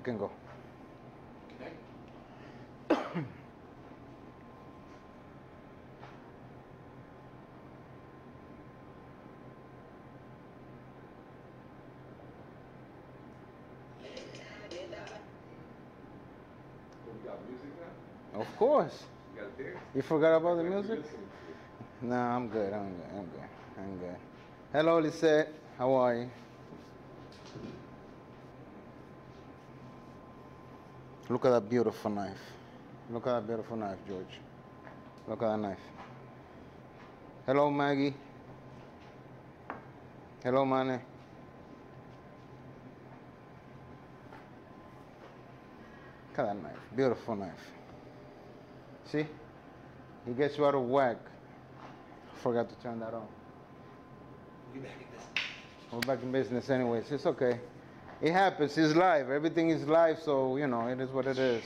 can go. Okay. We got music now? Of course. You got dance? You forgot about the music? No, I'm good. I'm good. Hello, Lisette. How are you? Look at that beautiful knife. Look at that beautiful knife, George. Look at that knife. Hello, Maggie. Hello, Manny. Look at that knife. Beautiful knife. See? He gets you out of whack. Forgot to turn that on. We'll be back in business. We're back in business anyways. It's okay. It happens. It's live. Everything is live, so, you know, it is what it is.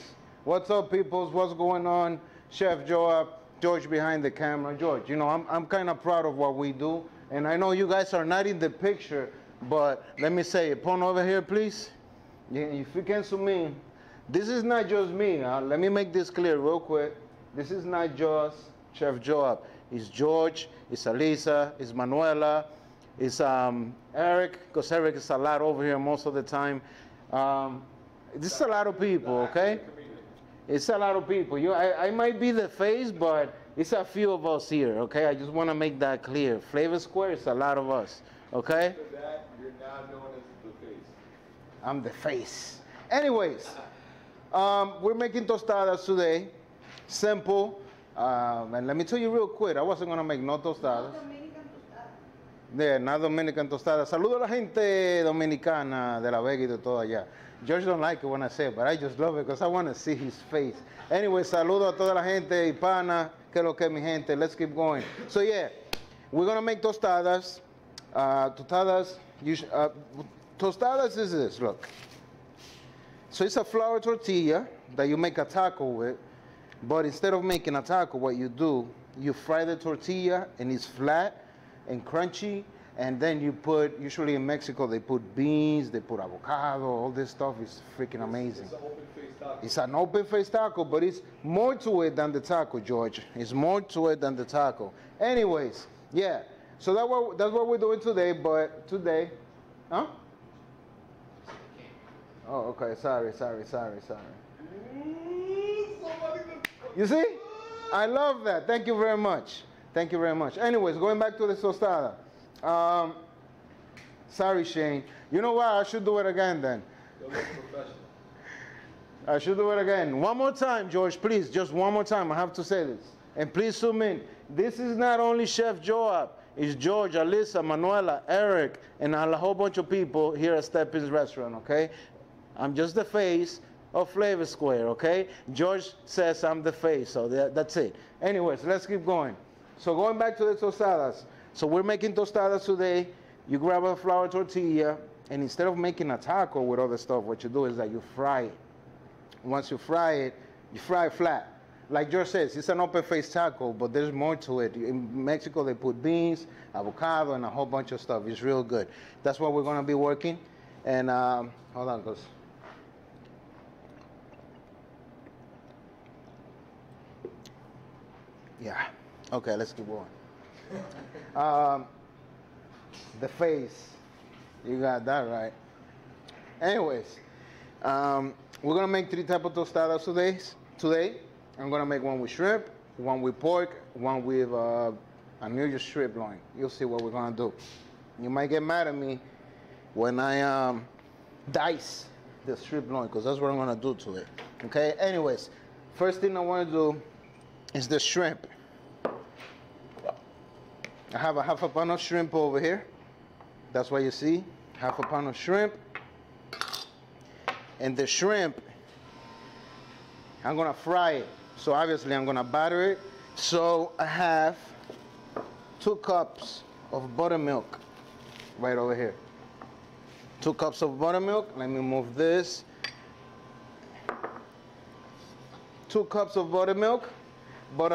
What's up, peoples? What's going on? Chef Joab, George behind the camera. George, you know, I'm kind of proud of what we do. And I know you guys are not in the picture, but let me say it. Point over here, please. If you can zoom in. This is not just me. Let me make this clear real quick. This is not just Chef Joab. It's George, it's Alisa, it's Manuela, it's Eric, because Eric is a lot over here most of the time. This is a lot of people, okay? It's a lot of people. I might be the face, but it's a few of us here, okay? I just want to make that clear. Flavor Square is a lot of us, okay? After that, you're now known as the face. I'm the face. Anyways, we're making tostadas today. Simple. And let me tell you real quick, I wasn't going to make no tostadas. Yeah, not Dominican tostadas. Saludo a la gente dominicana de La Vega y de todo allá. George don't like it when I say it, but I just love it because I want to see his face. Anyway, saludo a toda la gente hispana. Que lo que mi gente. Let's keep going. So yeah, we're going to make tostadas. Tostadas is this, look. So it's a flour tortilla that you make a taco with. But instead of making a taco, what you do, you fry the tortilla and it's flat and crunchy. And then you put, usually in Mexico, they put beans, they put avocado, all this stuff is freaking amazing. It's an open-faced taco. It's an open-faced taco, but it's more to it than the taco, George. It's more to it than the taco. Anyways, yeah. So that's what we're doing today, but today, huh? Oh, okay, sorry. You see? I love that. Thank you very much. Thank you very much. Anyways, going back to the tostada. Sorry, Shane. You know what? I should do it again then. I should do it again. One more time, George, please. Just one more time. I have to say this. And please zoom in. This is not only Chef Joab. It's George, Alyssa, Manuela, Eric, and a whole bunch of people here at Steppin's Restaurant, okay? I'm just the face of Flavor Square, okay? George says I'm the face, so that's it. Anyways, let's keep going. So going back to the tostadas. So we're making tostadas today. You grab a flour tortilla, and instead of making a taco with all the stuff, what you do is that you fry it. Once you fry it flat. Like George says, it's an open-faced taco, but there's more to it. In Mexico, they put beans, avocado, and a whole bunch of stuff. It's real good. That's what we're going to be working. And hold on, because yeah. Okay, let's keep going. The face. You got that right. Anyways, we're going to make 3 types of tostadas today. I'm going to make one with shrimp, one with pork, one with a New York strip loin. You'll see what we're going to do. You might get mad at me when I dice the strip loin, because that's what I'm going to do to it. Okay? Anyways, first thing I want to do is the shrimp. I have a half a pound of shrimp over here. That's what you see, half a pound of shrimp. And the shrimp, I'm gonna fry it. So obviously I'm gonna batter it. So I have 2 cups of buttermilk right over here. 2 cups of buttermilk. Let me move this. 2 cups of buttermilk. But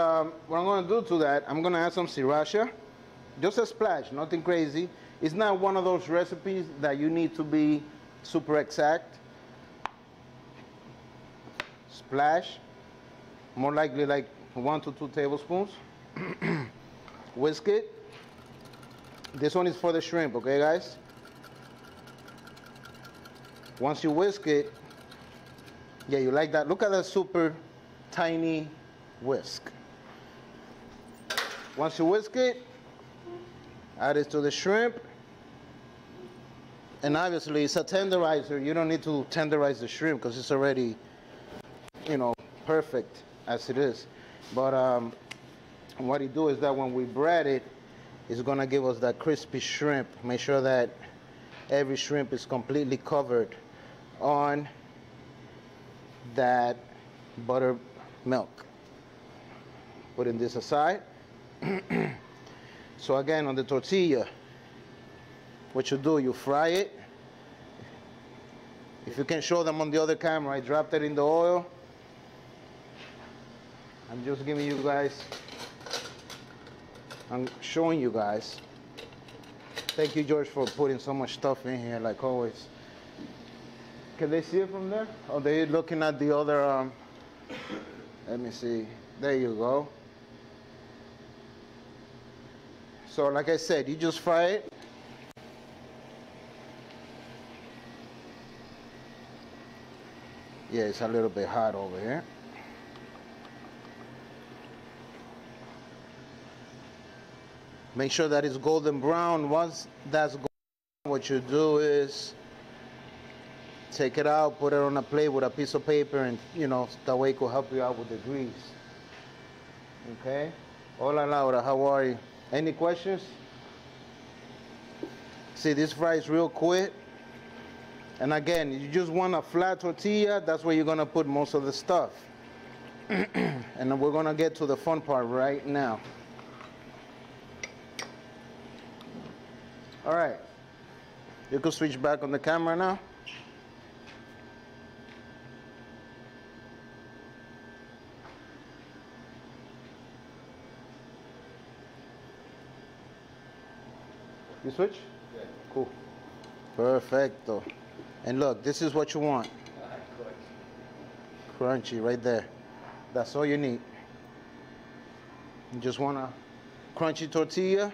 what I'm gonna do to that, I'm gonna add some sriracha. Just a splash, nothing crazy. It's not one of those recipes that you need to be super exact. Splash, more likely like 1 to 2 tablespoons. Whisk it. This one is for the shrimp, okay guys? Once you whisk it, yeah, you like that. Look at that super tiny whisk. Once you whisk it, add it to the shrimp. And obviously it's a tenderizer. You don't need to tenderize the shrimp because it's already, you know, perfect as it is. But what you do is that when we bread it, it's gonna give us that crispy shrimp. Make sure that every shrimp is completely covered on that buttermilk. Putting this aside. So again, on the tortilla, what you do, you fry it. If you can show them on the other camera, I dropped it in the oil. I'm just giving you guys, I'm showing you guys. Thank you, George, for putting so much stuff in here, like always. Can they see it from there? Oh, they're looking at the other, let me see. There you go. So like I said, you just fry it. Yeah, it's a little bit hot over here. Make sure that it's golden brown. Once that's golden, what you do is take it out, put it on a plate with a piece of paper, and you know, that way it will help you out with the grease. Okay? Hola Laura, how are you? Any questions? See, this fries real quick. And again, you just want a flat tortilla, that's where you're gonna put most of the stuff. And we're gonna get to the fun part right now. All right, you can switch back on the camera now. You switch? Yeah. Cool. Perfecto. And look, this is what you want. Crunchy right there. That's all you need. You just want a crunchy tortilla.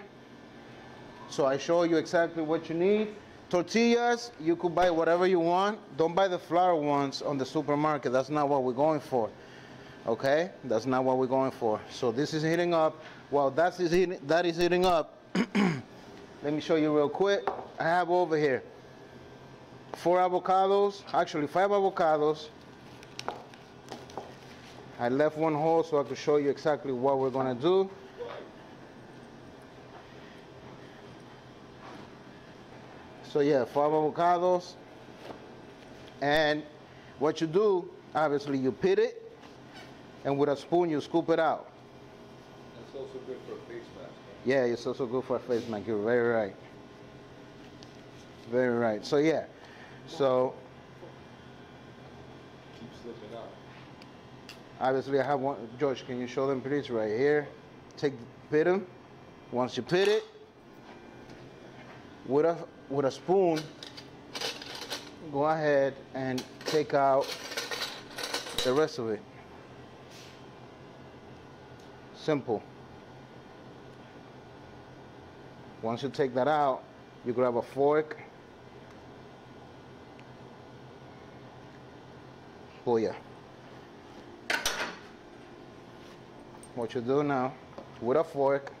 So I show you exactly what you need. Tortillas, you could buy whatever you want. Don't buy the flour ones on the supermarket. That's not what we're going for. Okay? That's not what we're going for. So this is heating up. While that is heating up, let me show you real quick. I have over here 4 avocados, actually 5 avocados. I left one whole so I could show you exactly what we're gonna do. So yeah, 5 avocados. And what you do, obviously you pit it, and with a spoon you scoop it out. That's also good for a face mask. Yeah, it's also good for a face mask. You're very right. Very right. So yeah. So Keep slipping out. obviously I have one. George, can you show them please right here? Pit them. Once you pit it, with a spoon, go ahead and take out the rest of it. Simple. Once you take that out, you grab a fork. Booyah. What you do now, with a fork,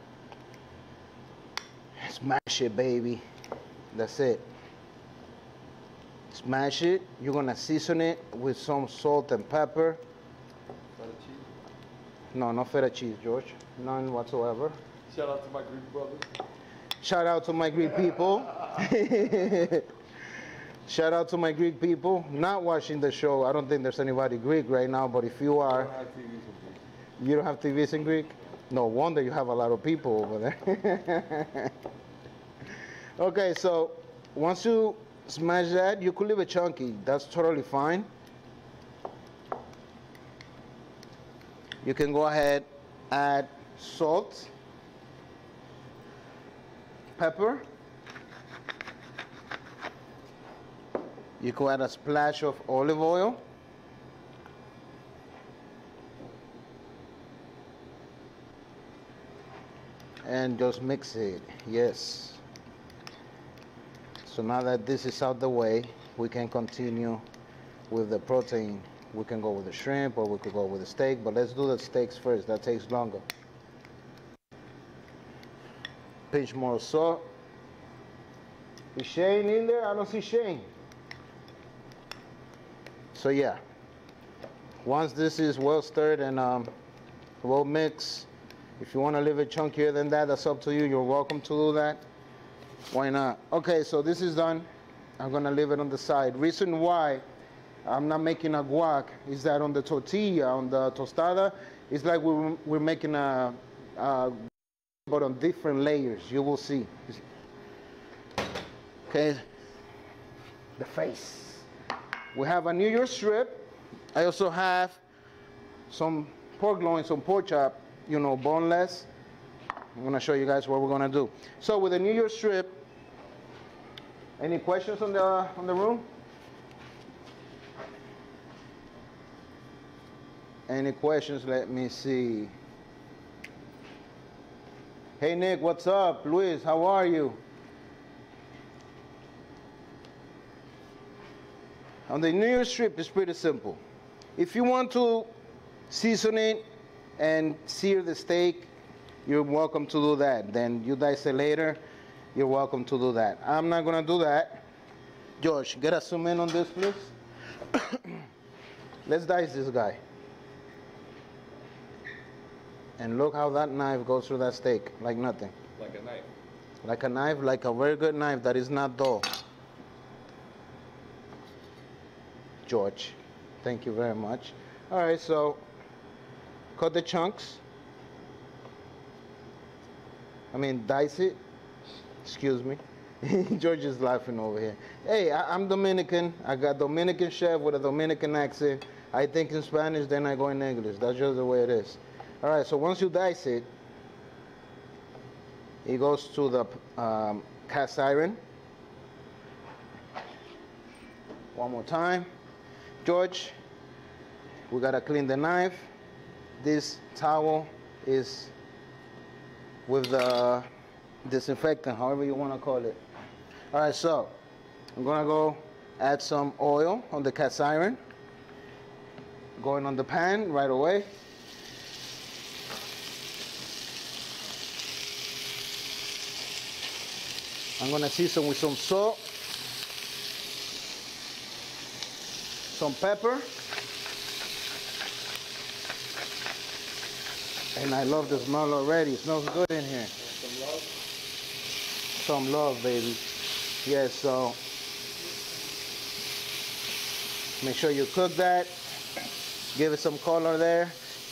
smash it, baby. That's it. Smash it. You're gonna season it with some salt and pepper. Feta cheese. No, no feta cheese, George. None whatsoever. Shout out to my Greek brothers. Shout out to my Greek people. Shout out to my Greek people. Not watching the show. I don't think there's anybody Greek right now, but if you are, you don't have TVs in Greek? No wonder you have a lot of people over there. Okay, so once you smash that, you could leave it chunky. That's totally fine. You can go ahead, add salt, pepper. You could add a splash of olive oil. and just mix it. Yes. So now that this is out the way, we can continue with the protein. We can go with the shrimp or we could go with the steak, but let's do the steaks first. That takes longer. Pinch more salt. Is Shane in there? I don't see Shane. So yeah, once this is well stirred and well mixed, if you want to leave it chunkier than that, that's up to you. You're welcome to do that. Why not? Okay, so this is done. I'm gonna leave it on the side. Reason why I'm not making a guac is that on the tortilla, on the tostada, it's like we're making a but on different layers. You will see. Okay, the face. We have a New York strip. I also have some pork loin, some pork chop, you know, boneless. I'm gonna show you guys what we're gonna do. So with the New York strip, any questions on the room? Any questions? Let me see. Hey Nick, what's up? Luis, how are you? On the New York strip, it's pretty simple. If you want to season it and sear the steak, you're welcome to do that. Then you dice it later, you're welcome to do that. I'm not gonna do that. George, get a zoom in on this, please. Let's dice this guy. And look how that knife goes through that steak, like nothing. Like a knife. Like a knife, like a very good knife that is not dull. George, thank you very much. All right, so cut the chunks. Dice it. Excuse me. George is laughing over here. Hey, I'm Dominican. I got Dominican chef with a Dominican accent. I think in Spanish, then I go in English. That's just the way it is. All right, so once you dice it, it goes to the cast iron. One more time. George, we gotta clean the knife. This towel is with the disinfectant, however you wanna call it. All right, so I'm gonna go add some oil on the cast iron. Going on the pan right away. I'm gonna season with some salt, some pepper, and I love the smell already. It smells good in here. Some love? Some love, baby. Yes, so make sure you cook that. Give it some color there.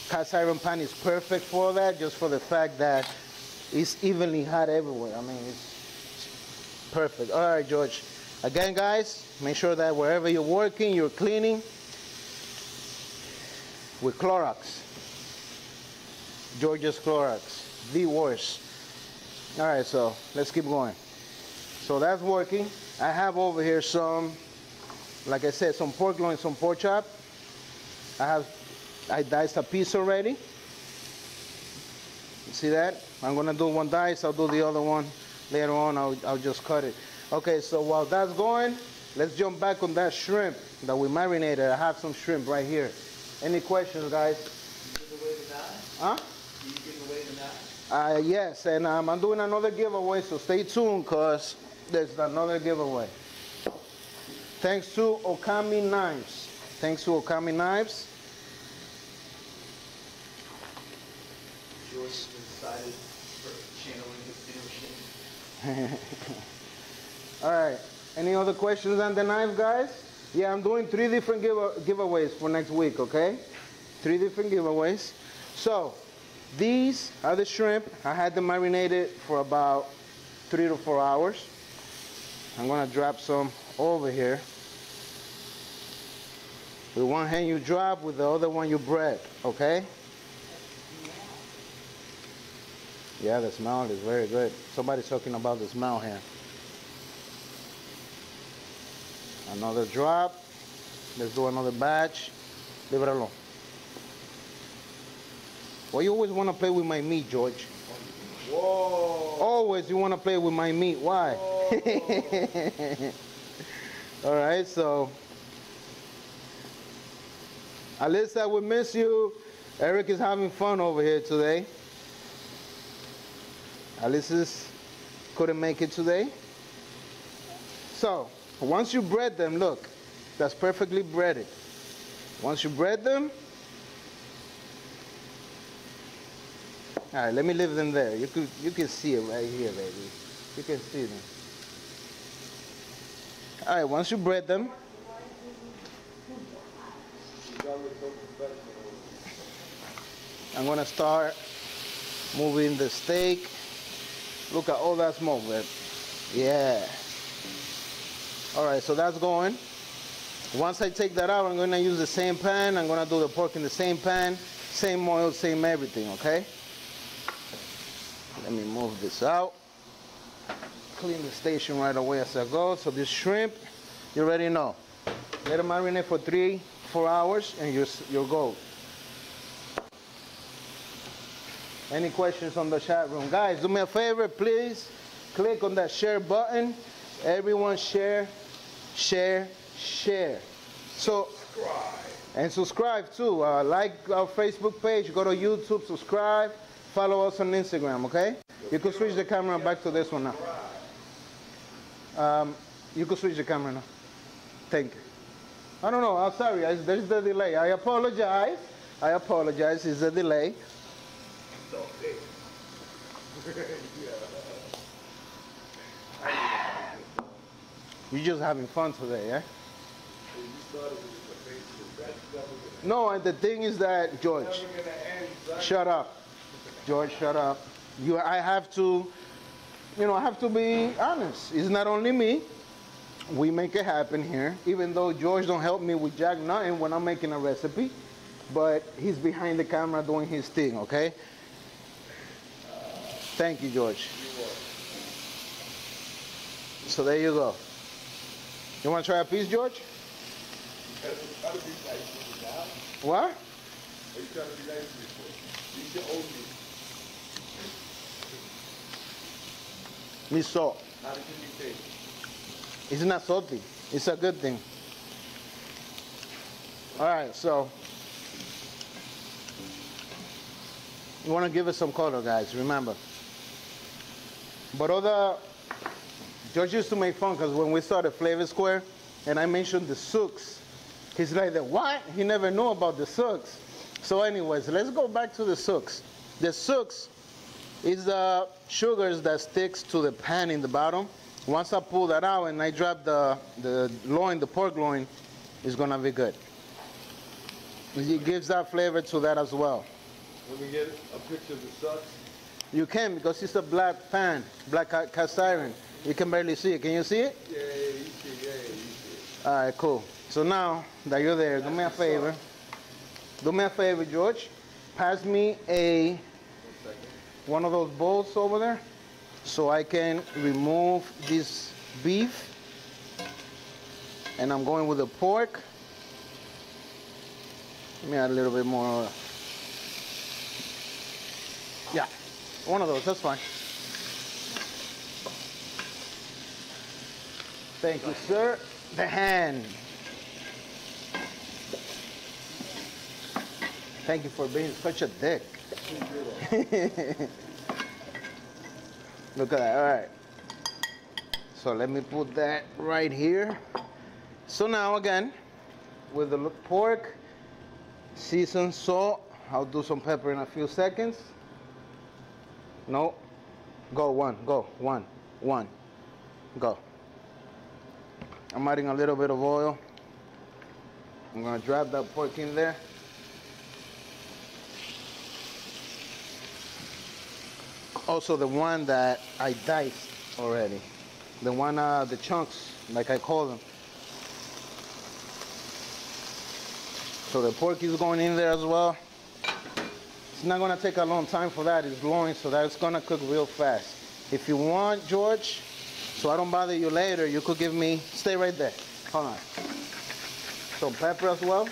Cast iron pan is perfect for that, just for the fact that it's evenly hot everywhere. It's perfect. All right, George. Again, guys, make sure that wherever you're working, you're cleaning with Clorox. George's Clorox, the worst. All right, so let's keep going. So that's working. I have over here some, like I said, some pork loin, some pork chop. I diced a piece already. You see that? I'm gonna do one dice, I'll do the other one later on. I'll just cut it. Okay, so while that's going, let's jump back on that shrimp that we marinated. I have some shrimp right here. Any questions, guys? You give away the knife? Huh? Do you give away the knife? Yes, and I'm doing another giveaway, so stay tuned because there's another giveaway. Thanks to Okami Knives. Thanks to Okami Knives. George decided for channeling his inner Shimp. All right. Any other questions on the knife, guys? Yeah, I'm doing 3 different giveaways for next week, okay? 3 different giveaways. So, these are the shrimp. I had them marinated for about 3 to 4 hours. I'm gonna drop some over here. With one hand you drop, with the other one you bread, okay? Yeah, the smell is very good. Somebody's talking about the smell here. Another drop. Let's do another batch. Leave it alone. Why you always want to play with my meat, George? Whoa. Always you want to play with my meat. Why? All right, so Alyssa, we miss you. Eric is having fun over here today. Alyssa couldn't make it today. So once you bread them, look, that's perfectly breaded. Once you bread them, all right, let me leave them there. You can see it right here, baby. You can see them. All right, once you bread them, I'm gonna start moving the steak. Look at all that smoke, man. Yeah. All right, so that's going. Once I take that out, I'm gonna use the same pan. I'm gonna do the pork in the same pan, same oil, same everything, okay? Let me move this out. Clean the station right away as I go. So this shrimp, you already know. Let it marinate for 3-4 hours and you're gold. Any questions on the chat room? Guys, do me a favor, please. Click on that share button. Everyone share, share, share. So, and subscribe too. Like our Facebook page, go to YouTube, subscribe. Follow us on Instagram, okay? You can switch the camera back to this one now. You can switch the camera now. Thank you. I don't know, I'm sorry, there's the delay. I apologize. It's a delay. You're just having fun today, eh? No, and the thing is that, George, shut up. George, shut up. I have to be honest. It's not only me. We make it happen here. Even though George don't help me with jack nothing when I'm making a recipe, but he's behind the camera doing his thing, okay? Thank you, George. So there you go. You want to try a piece, George? What? Are you trying to be nice to me for? You should own me. Me salt. How did you taste? It's not salty. It's a good thing. All right, so you want to give it some color, guys. Remember. But George used to make fun because when we started Flavor Square, and I mentioned the souks, he's like, the what? He never knew about the souks. So anyways, let's go back to the souks. The souks is the sugars that sticks to the pan in the bottom. Once I pull that out and I drop the loin, the pork loin, it's gonna be good. It gives that flavor to that as well. Let me get a picture of the sucks. You can, because it's a black pan, black cast iron. You can barely see it. Can you see it? Yeah, you see it. All right, cool. So now that you're there, do me a favor. Do me a favor, George. Pass me one of those bowls over there so I can remove this beef. And I'm going with the pork. Let me add a little bit more. Yeah, one of those, that's fine. Thank you, sir. The hand. Thank you for being such a dick. Look at that, all right. So let me put that right here. So now again, with the pork, seasoned salt, I'll do some pepper in a few seconds. No, go one, go. I'm adding a little bit of oil. I'm gonna drop that pork in there. Also the one that I diced already. The one, the chunks, like I call them. So the pork is going in there as well. It's not gonna take a long time for that. It's loin, so that's gonna cook real fast. If you want, George, so I don't bother you later, you could give me, stay right there. Hold on. So pepper as well.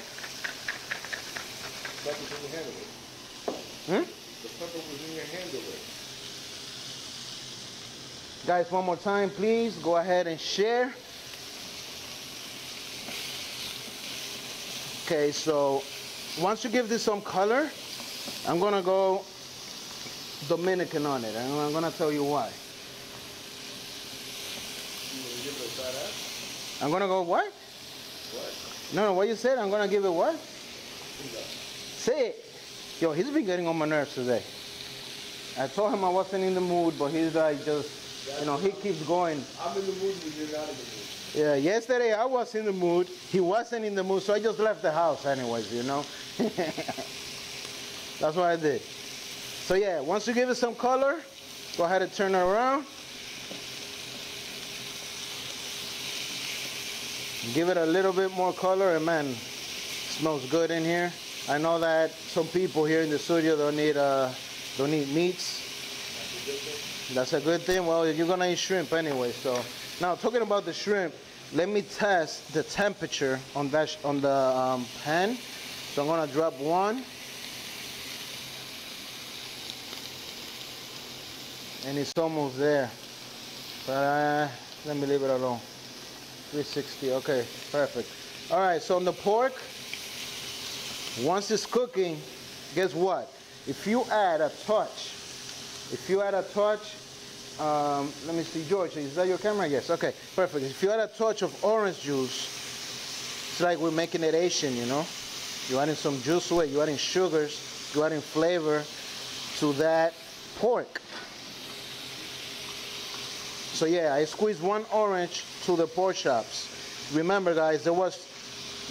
Pepper's in your hand of it. Hmm? The pepper was in your hand of it. Guys, one more time, please go ahead and share. Okay, so once you give this some color, I'm gonna go Dominican on it, and I'm gonna tell you why. I'm gonna go what? What? No, what you said? I'm gonna give it what? Say it. Yo, he's been getting on my nerves today. I told him I wasn't in the mood, but he's like just, you know, he keeps going. I'm in the mood when you're not in the mood. Yeah, yesterday I was in the mood. He wasn't in the mood, so I just left the house anyways, you know. That's what I did. So yeah, once you give it some color, go ahead and turn it around. Give it a little bit more color, and man, it smells good in here. I know that some people here in the studio don't eat meats. That's a good thing. Well, you're gonna eat shrimp anyway. So now, talking about the shrimp, let me test the temperature on that pan. So I'm gonna drop one, and it's almost there. But let me leave it alone. 360. Okay, perfect. All right. So on the pork, once it's cooking, guess what? If you add a touch, let me see, George, is that your camera? Yes, okay, perfect. If you add a touch of orange juice, it's like we're making it Asian, you know? You're adding some juice to it, you're adding sugars, you're adding flavor to that pork. So yeah, I squeezed one orange to the pork chops. Remember guys, there was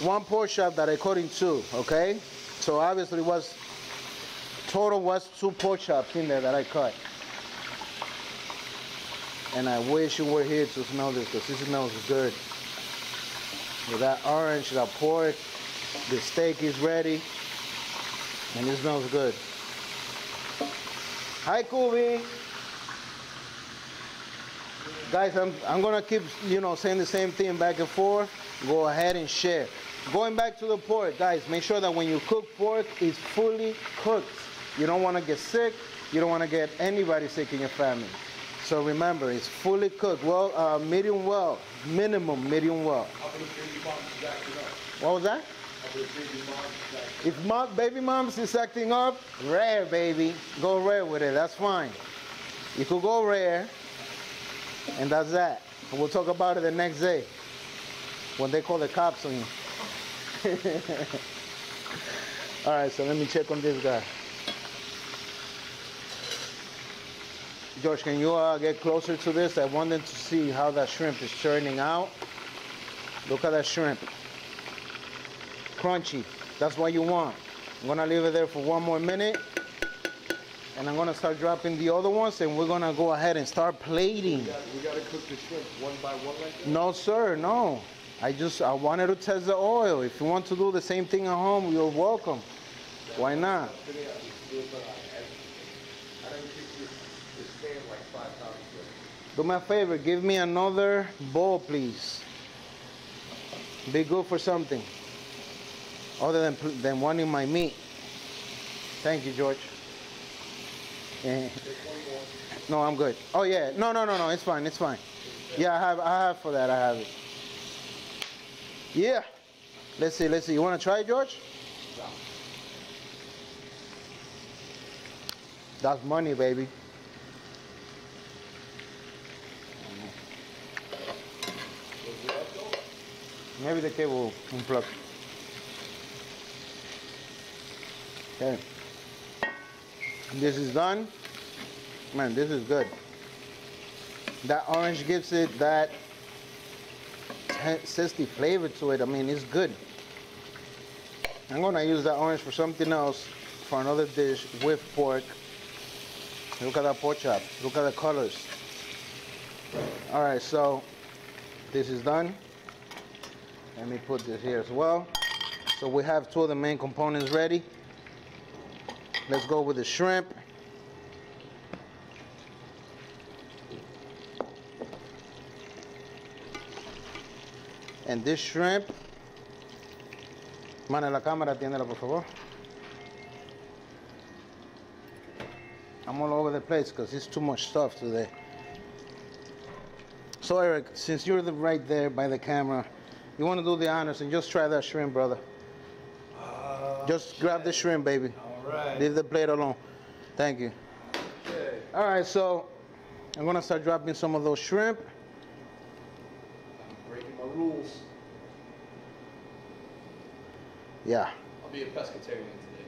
one pork chop that I cut in two, okay? So obviously total was 2 pork chops in there that I cut. And I wish you were here to smell this, because this smells good. With that orange, that pork, the steak is ready, and it smells good. Hi, Kubi. Guys, I'm gonna keep, you know, saying the same thing back and forth. Go ahead and share. Going back to the pork, guys, make sure that when you cook pork, it's fully cooked. You don't want to get sick. You don't want to get anybody sick in your family. So remember, it's fully cooked. Well, medium well, minimum medium well. What was that? If baby mom's is acting up, rare, baby. Go rare with it. That's fine. You could go rare, and that's that. And we'll talk about it the next day when they call the cops on you. All right, so let me check on this guy. George, can you get closer to this? I wanted to see how that shrimp is turning out. Look at that shrimp. Crunchy. That's what you want. I'm gonna leave it there for 1 more minute, and I'm gonna start dropping the other ones, and we're gonna go ahead and start plating. We gotta cook the shrimp one by one like that? No, sir, no. I wanted to test the oil. If you want to do the same thing at home, you're welcome. Why not? Do me a favor, give me another bowl, please. Be good for something other than wanting my meat. Thank you, George. No, I'm good. Oh yeah, no, it's fine, it's fine. Yeah, I have for that. I have it. Yeah. Let's see. You want to try it, George? That's money, baby. Maybe the cable unplugged. Okay. This is done. Man, this is good. That orange gives it that zesty flavor to it. I mean, it's good. I'm gonna use that orange for something else, for another dish with pork. Look at that pork chop. Look at the colors. All right, so this is done. Let me put this here as well. So we have 2 of the main components ready. Let's go with the shrimp. And this shrimp, mano la cámara, atiéndela por favor. I'm all over the place because it's too much stuff today. So Eric, since you're right there by the camera, you want to do the honors and just try that shrimp, brother. Just grab the shrimp, baby. All right. Leave the plate alone. Thank you. Okay. All right, so I'm gonna start dropping some of those shrimp. I'm breaking my rules. Yeah. I'll be a pescatarian today.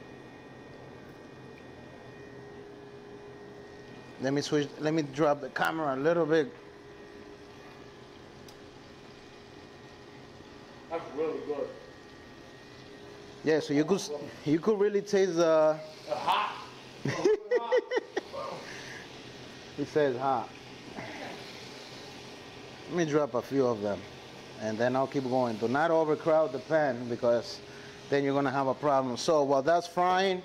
Let me drop the camera a little bit. That's really good. Yeah, so you could really taste the Hot. He says hot. Let me drop a few of them and then I'll keep going. Do not overcrowd the pan because then you're gonna have a problem. So while that's frying,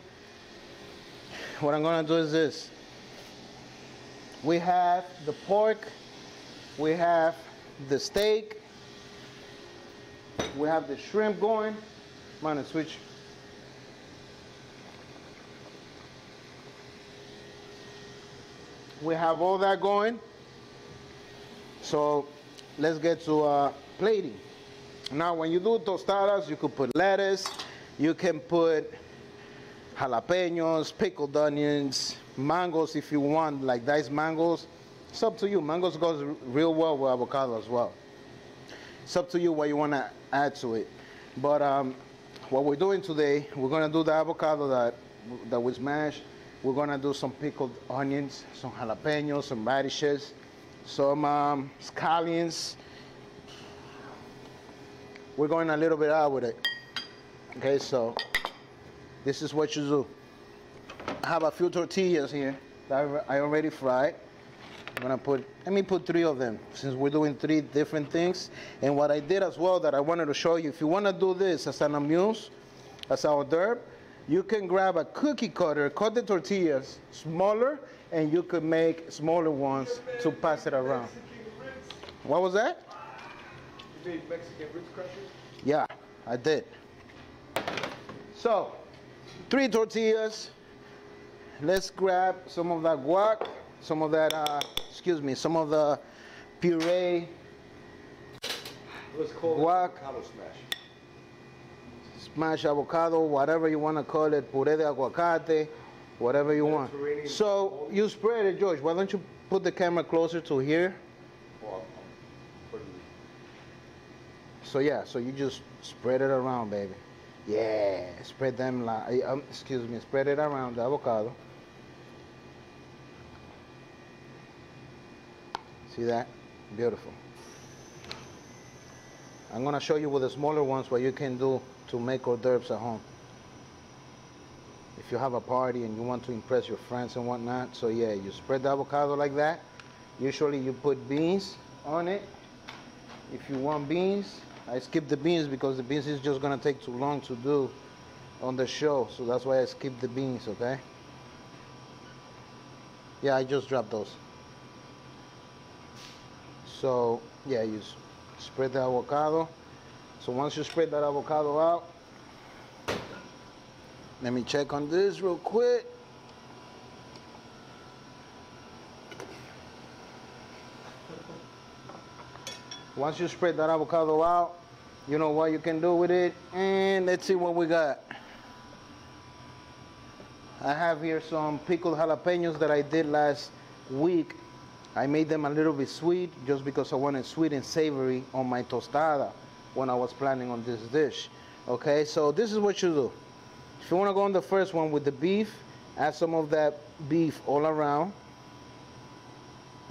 what I'm gonna do is this. We have the pork, we have the steak, we have the shrimp going. I'm gonna switch. We have all that going. So let's get to plating. Now when you do tostadas, you could put lettuce, you can put jalapenos, pickled onions, mangoes if you want, like diced mangoes. It's up to you. Mangoes goes real well with avocado as well. It's up to you what you want to add to it. But what we're doing today, we're going to do the avocado that we smashed. We're going to do some pickled onions, some jalapenos, some radishes, some scallions. We're going a little bit out with it. Okay, so this is what you do. I have a few tortillas here that I already fried. Let me put 3 of them since we're doing 3 different things. And what I did as well that I wanted to show you, if you want to do this as an amuse, as an hors d'oeuvre, you can grab a cookie cutter, cut the tortillas smaller, and you could make smaller ones to pass it around. What was that? You made Mexican Ritz crushers? Yeah, I did. So, 3 tortillas. Let's grab some of that guac, some of that, some of the puree. Let's call guac. it avocado smash. Smash avocado, whatever you want to call it, puree de aguacate, whatever you want. So you spread it, George. Why don't you put the camera closer to here? So yeah, so you just spread it around, baby. Yeah, spread them spread it around the avocado. See that? Beautiful. I'm gonna show you with the smaller ones what you can do to make hors d'oeuvres at home. If you have a party and you want to impress your friends and whatnot, so yeah, you spread the avocado like that. Usually you put beans on it. If you want beans, I skip the beans because the beans is just gonna take too long to do on the show, so that's why I skip the beans, okay? Yeah, I just dropped those. So yeah, you spread the avocado. So once you spread that avocado out, let me check on this real quick. Once you spread that avocado out, you know what you can do with it. And let's see what we got. I have here some pickled jalapenos that I did last week. I made them a little bit sweet just because I wanted sweet and savory on my tostada when I was planning on this dish. Okay, so this is what you do. If you want to go on the first one with the beef, add some of that beef all around.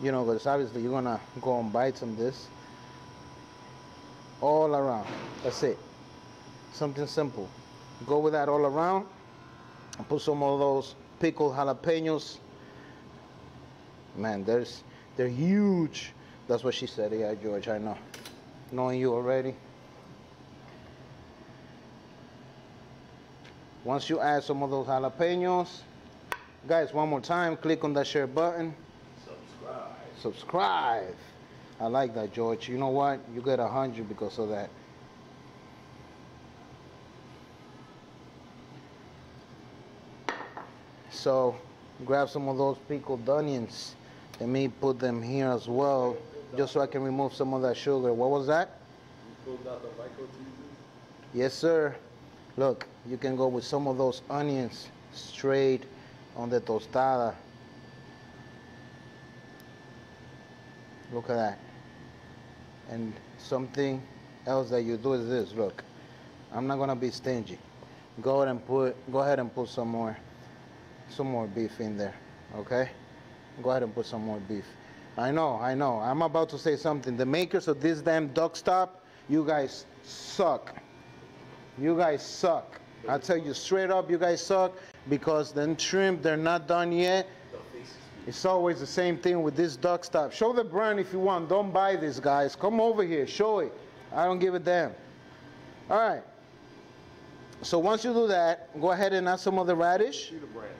You know, because obviously you're going to go on bites on this. All around. That's it. Something simple. Go with that all around. And put some of those pickled jalapenos. Man, they're huge. That's what she said. Yeah, George, I know. Knowing you already. Once you add some of those jalapenos, guys, one more time, click on that share button. Subscribe. I like that, George. You know what? You get 100 because of that. So grab some of those pickled onions. Let me put them here as well. just so I can remove some of that sugar. What was that? You pulled out the micro teasers? Yes, sir. Look, you can go with some of those onions straight on the tostada. Look at that. And something else that you do is this. Look, I'm not gonna be stingy. Go ahead and put some more beef in there. Okay? Go ahead and put some more beef. I know. I'm about to say something. The makers of this damn duck stop, you guys suck. You guys suck. I tell you straight up, you guys suck, because them shrimp, they're not done yet. It's always the same thing with this duck stop. Show the brand if you want. Don't buy this, guys. Come over here. Show it. I don't give a damn. All right. So once you do that, go ahead and add some of the radish. See the brand.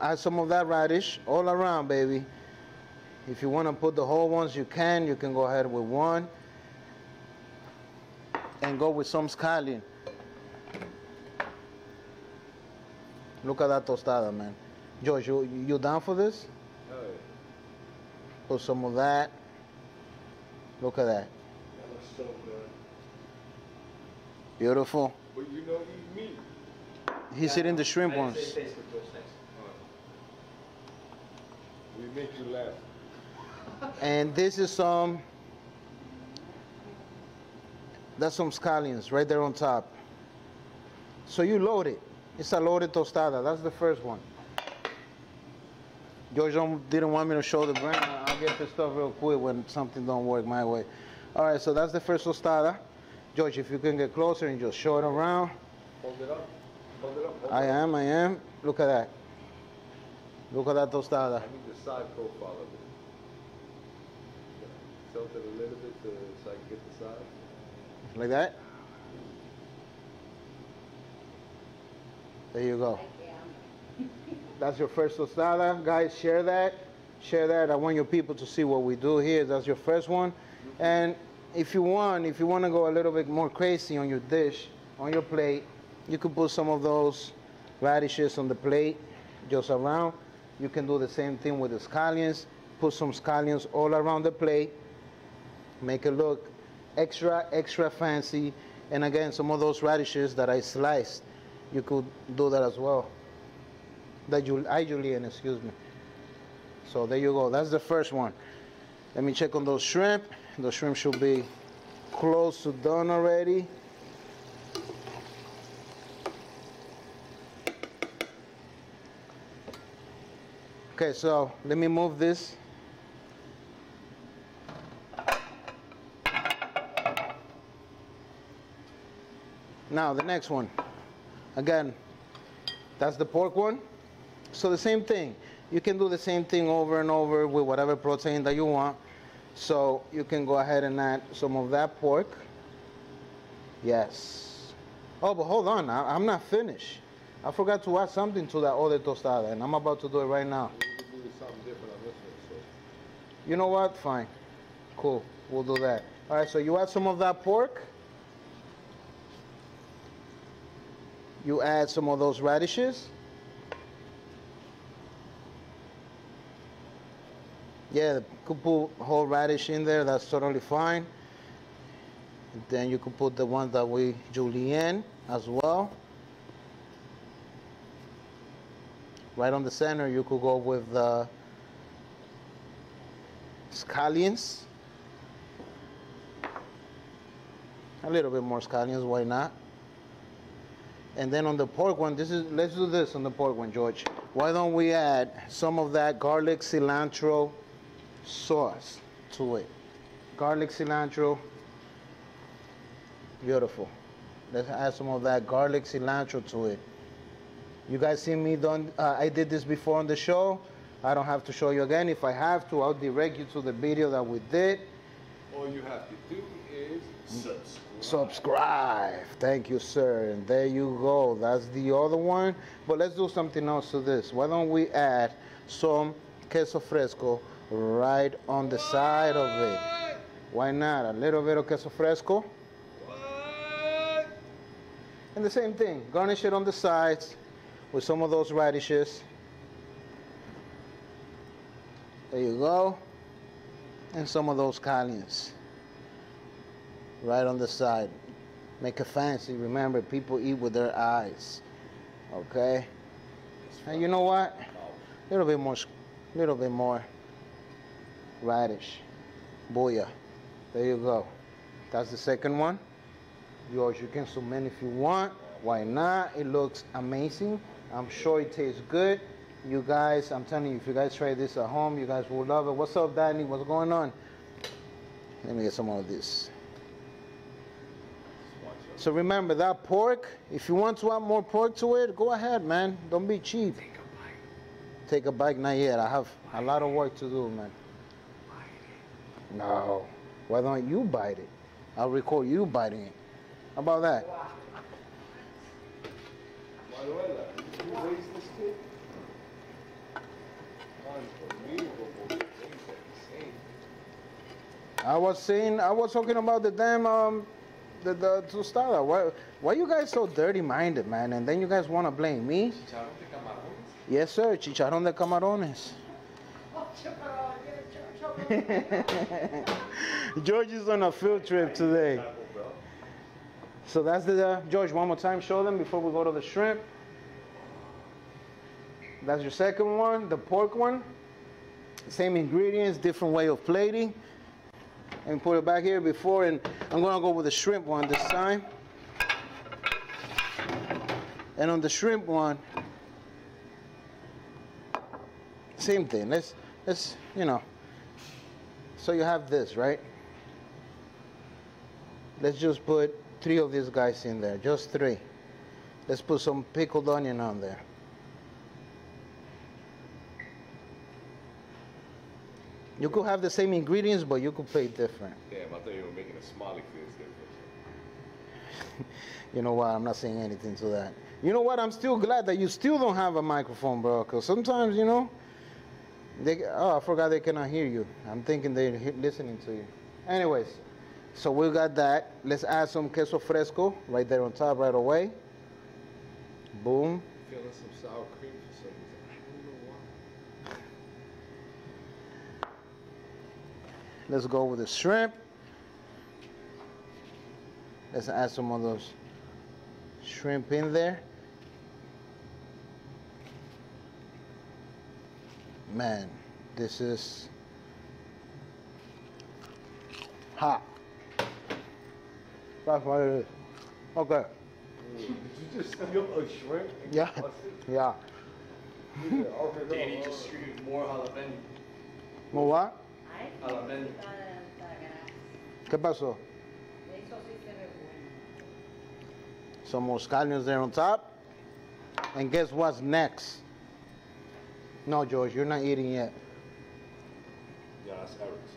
Add some of that radish all around, baby. If you want to put the whole ones, you can. You can go ahead with one. And go with some scallion. Look at that tostada, man. George, you down for this? Oh, yeah. Put some of that. Look at that. That looks so good. Beautiful. But you don't eat meat. He's eating the shrimp ones. Taste with George next. We make you laugh. And this is that's some scallions right there on top. So you load it. It's a loaded tostada. That's the first one. George didn't want me to show the brand. I'll get this stuff real quick when something don't work my way. All right, so that's the first tostada. George, if you can get closer and just show it around. Hold it up. Hold it up. I am. Look at that. Look at that tostada. I need the side profile of it. Tilt it a little bit so I can get the side. Like that. There you go. That's your first tostada. Guys, share that. Share that. I want your people to see what we do here. That's your first one. And if you want to go a little bit more crazy on your dish, on your plate, you could put some of those radishes on the plate, just around. You can do the same thing with the scallions. Put some scallions all around the plate. Make it look extra fancy. And again, some of those radishes that I sliced, you could do that as well. Julienne, excuse me. So there you go. That's the first one. Let me check on those shrimp. Those shrimp should be close to done already. Okay, so let me move this. Now the next one. Again, that's the pork one. So the same thing. You can do the same thing over and over with whatever protein that you want. So you can go ahead and add some of that pork. Yes. Oh, but hold on. I'm not finished. I forgot to add something to that other tostada, and I'm about to do it right now. We can do something different on this one. So. You know what? Fine. Cool. We'll do that. All right, so you add some of that pork. You add some of those radishes. Yeah, you could put whole radish in there. That's totally fine. Then you could put the ones that we julienne as well. Right on the center, you could go with the scallions. A little bit more scallions, why not? And then on the pork one, let's do this on the pork one, George. Why don't we add some of that garlic cilantro sauce to it? Garlic cilantro, beautiful. Let's add some of that garlic cilantro to it. You guys see me done? I did this before on the show. I don't have to show you again. If I have to, I'll direct you to the video that we did. All you have to do is Subscribe. Thank you, sir. And there you go. That's the other one. But let's do something else to this. Why don't we add some queso fresco right on the side of it? Why not? A little bit of queso fresco. And the same thing. Garnish it on the sides with some of those radishes. There you go. And some of those scallions. Right on the side. Make it fancy. Remember, people eat with their eyes. Okay? And you know what? A little bit more radish. Booyah. There you go. That's the second one. George, you can zoom in if you want. Why not? It looks amazing. I'm sure it tastes good. You guys, I'm telling you, if you guys try this at home, you guys will love it. What's up, Danny? What's going on? Let me get some more of this. So remember that pork, if you want to add more pork to it, go ahead, man. Don't be cheap. Take a bite. Take a bite, not yet. I have a lot of work to do, man. Bite it. No. Why don't you bite it? I'll record you biting it. How about that? Manuela, did you raise this kid? Unbelievable. Things are insane. I was talking about the damn the tostada. Why you guys so dirty-minded, man? And then you guys want to blame me? Chicharrón de camarones. Yes, sir. Chicharrón de camarones. George is on a field trip today. So that's the George. One more time, show them before we go to the shrimp. That's your second one, the pork one. Same ingredients, different way of plating. And put it back here before, and I'm gonna go with the shrimp one this time. And on the shrimp one, same thing. Let's you know. So you have this, right? Let's just put 3 of these guys in there, just 3. Let's put some pickled onion on there. You could have the same ingredients, but you could play different. Damn, I thought you were making a smiley face there. You know what? I'm not saying anything to that. You know what? I'm still glad that you still don't have a microphone, bro. Because sometimes, you know, I forgot they cannot hear you. I'm thinking they're listening to you. Anyways, so we got that. Let's add some queso fresco right there on top right away. Boom. Feeling some sour cream for some reason. I don't know why. Let's go with the shrimp. Let's add some of those shrimp in there. Man, this is hot. That's what it is. Okay. Did you just steal a shrimp? And Yeah. bust it? Yeah. Danny just screamed more jalapeno. More what? Jalapeno. ¿Qué pasó? Some more scallions there on top. And guess what's next? No, George, you're not eating yet. Yeah, that's Eric's.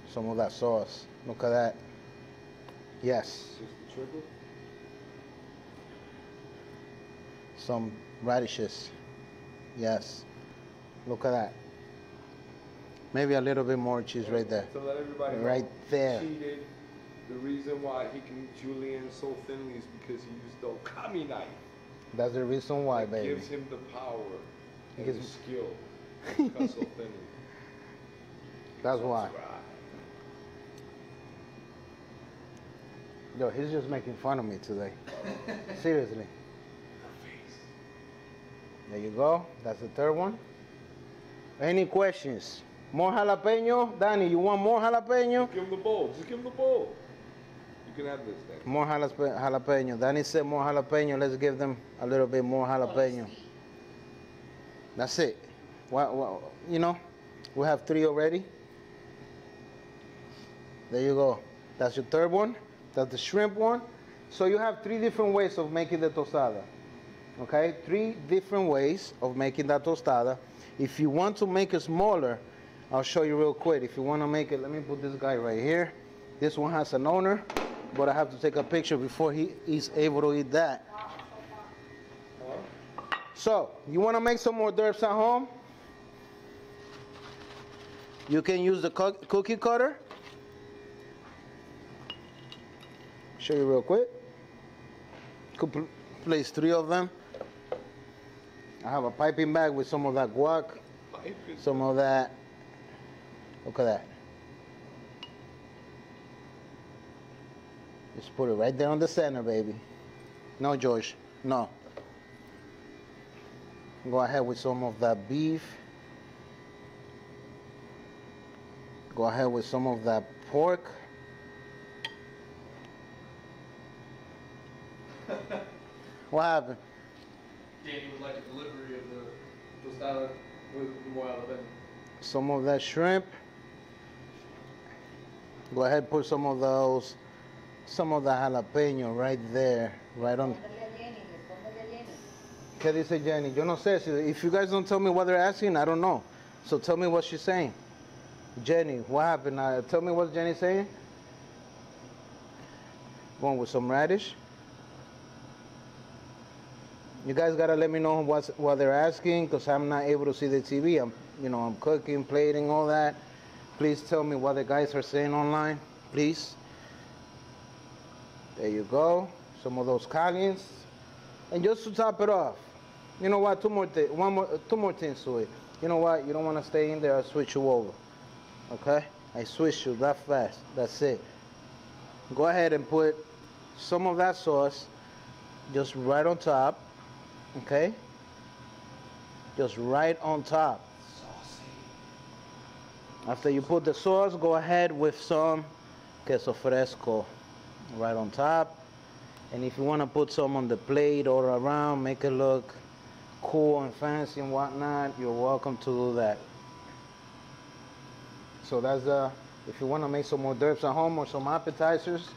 Some of that sauce. Look at that. Yes. Just the triple? Some radishes. Yes. Look at that. Maybe a little bit more cheese right there. So let everybody know Right there. he cheated. The reason why he can eat julienne so thinly is because he used the okami knife. That's the reason why, It baby. gives him the power and gives the him- skill to cut so thinly. That's why. Right. Yo, he's just making fun of me today. Seriously. There you go. That's the third one. Any questions? More jalapeno? Danny, you want more jalapeno? Give him the bowl. Just give him the bowl. You can have this thing. More jalapeno. Danny said more jalapeno. Let's give them a little bit more jalapeno. That's it. Well, you know, we have 3 already. There you go. That's your third one. That's the shrimp one. So you have 3 different ways of making the tostada. Okay? 3 different ways of making that tostada. If you want to make it smaller, I'll show you real quick. If you want to make it, let me put this guy right here. This one has an owner, but I have to take a picture before he is able to eat that. So, you want to make some hors d'oeuvres at home? You can use the cookie cutter. Show you real quick. Could place 3 of them. I have a piping bag with some of that guac. some of that. Look at that. Just put it right there on the center, baby. No, George, no. Go ahead with some of that beef. Go ahead with some of that pork. What happened? Danny would like a delivery of the tostada with more jalapeno. Some of that shrimp. Go ahead, put some of those, some of the jalapeno right there, right on. ¿Qué dice Jenny? Yo no sé. If you guys don't tell me what they're asking, I don't know. So tell me what she's saying. Jenny, what happened? Tell me what Jenny's saying. Going with some radish. You guys gotta let me know what they're asking, because I'm not able to see the TV. I'm cooking, plating, all that. Please tell me what the guys are saying online, please. There you go. Some of those calients. And just to top it off, you know what? Two more things to it. You know what? You don't want to stay in there. I'll switch you over. Okay? I switch you that fast. That's it. Go ahead and put some of that sauce just right on top. Okay? Just right on top. After you put the sauce, go ahead with some queso fresco right on top. And if you want to put some on the plate or around, make it look cool and fancy and whatnot, you're welcome to do that. So that's if you want to make some more derps at home or some appetizers,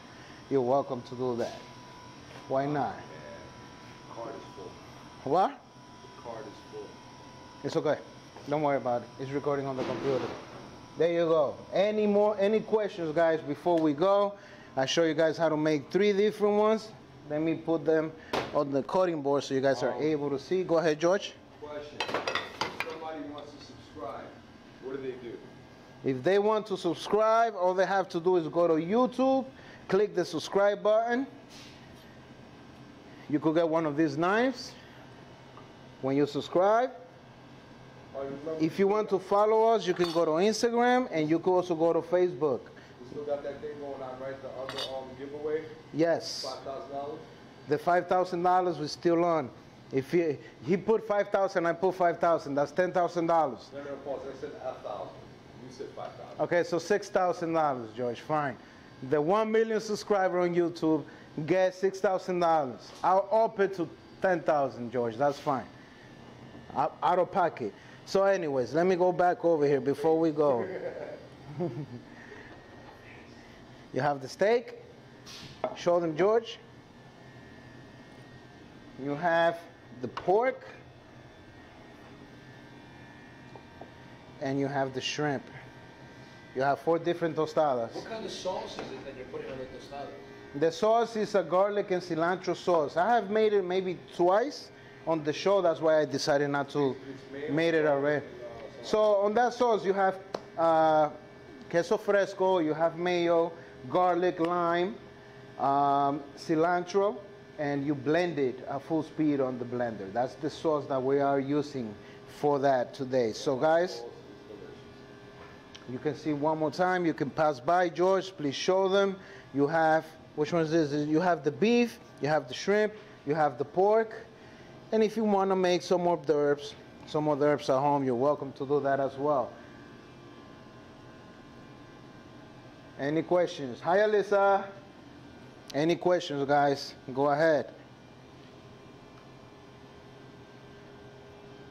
you're welcome to do that. Why not? The card is full. What? The card is full. It's okay. Don't worry about it. It's recording on the computer. There you go. Any questions, guys, before we go? I show you guys how to make 3 different ones. Let me put them on the cutting board so you guys are able to see. Go ahead, George. Question. If somebody wants to subscribe, what do they do? If they want to subscribe, all they have to do is go to YouTube, click the subscribe button. You could get one of these knives when you subscribe. If you want to follow us, you can go to Instagram, and you can also go to Facebook. You still got that thing going on, right? The other giveaway? Yes. $5,000? The $5,000 is still on. If he put 5,000, I put 5,000. That's $10,000. No, pause. I said 1,000. You said 5,000. Okay, so $6,000, George. Fine. The 1 million subscriber on YouTube get $6,000. I'll up it to 10,000, George. That's fine. Out of pocket. So, anyways, let me go back over here before we go. You have the steak. Show them, George. You have the pork. And you have the shrimp. You have 4 different tostadas. What kind of sauce is it that you're putting on the tostada? The sauce is a garlic and cilantro sauce. I have made it maybe twice on the show. That's why I decided not to make it already. So on that sauce you have queso fresco, you have mayo, garlic, lime, cilantro, and you blend it at full speed on the blender. That's the sauce that we are using for that today. So guys, you can see one more time. You can pass by, George. Please show them. You have, which one is this? You have the beef, you have the shrimp, you have the pork. And if you want to make some more herbs at home, you're welcome to do that as well. Any questions? Hi, Alyssa. Any questions, guys? Go ahead.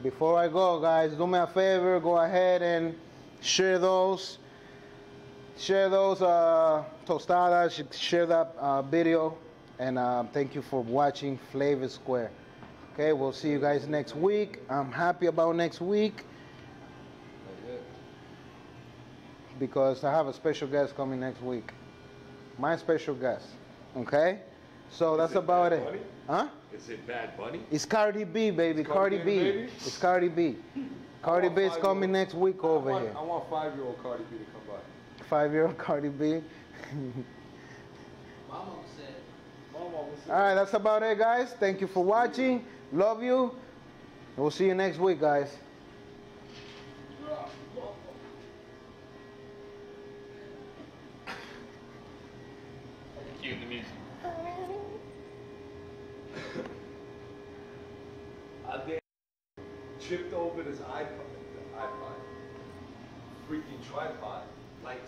Before I go, guys, do me a favor. Go ahead and share those tostadas. Share that video. And thank you for watching Flavor Square. Okay, we'll see you guys next week. I'm happy about next week because I have a special guest coming next week. My special guest. Okay? So that's about it. Bunny? Huh? Is it Bad Bunny? It's Cardi B, baby. Cardi B. It's Cardi B. Cardi B is coming next week over here. I want 5-year-old Cardi B to come by. 5-year-old Cardi B. Mama said. All right, that's about it, guys. Thank you for watching. Love you. We'll see you next week, guys. Cue the music. I did tripped over this iPod, freaking tripod, like